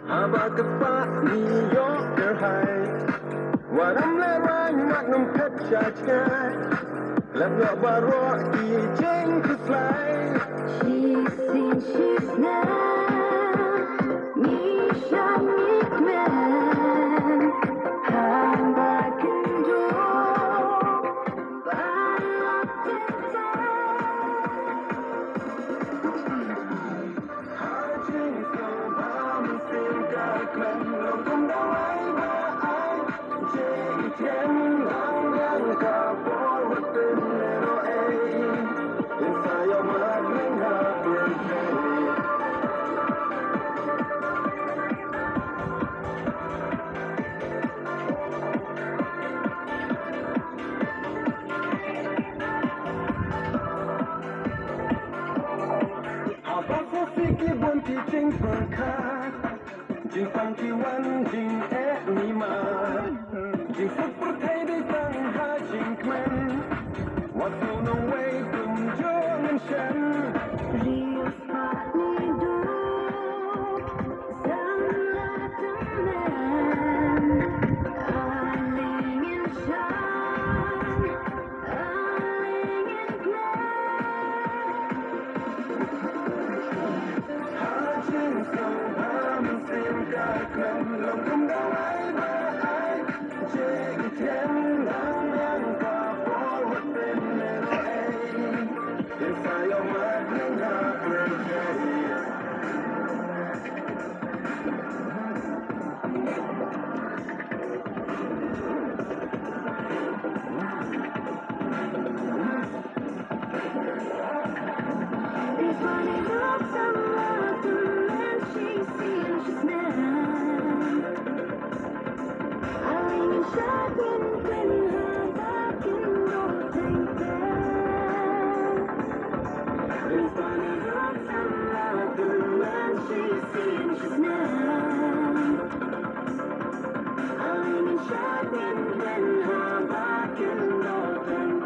Aber gefaßt New York der High Waram le rang mak num pet chachkai Let no baro ki jing to fly She's seen, she's now Me shall meet man I'm back in door But locked in Hai jing so bam sim ka klan lo kum da wai ba ai jing chen lang yang ka por what in no ai inside your mind ring her birthday Ki bon ki ching pang kha jing pang ki wan jing e ni ma jing phut phut thai đi tang ha jing kmen what so no way kum jong en shen Real spot me do Some like a man Arling in shine Arling in ha jing so bam sim ka kmen long kum da wai ba ai jing chen lang yang ka por what in no ai inside your mind ring her birthday These funny looks I'm loving And she's seen, she's now Arling in shine When her back in door Think These funny looks I'm loving And she's seen, she's now Arling in shine When her back in door Think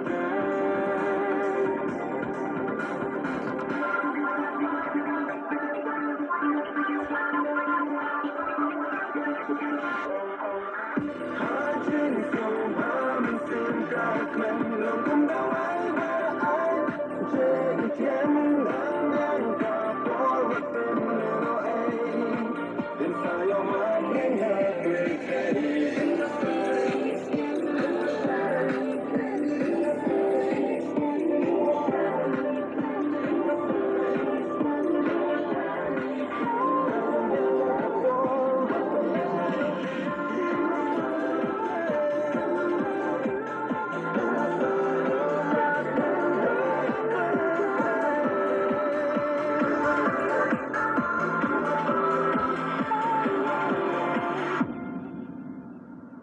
Thank you.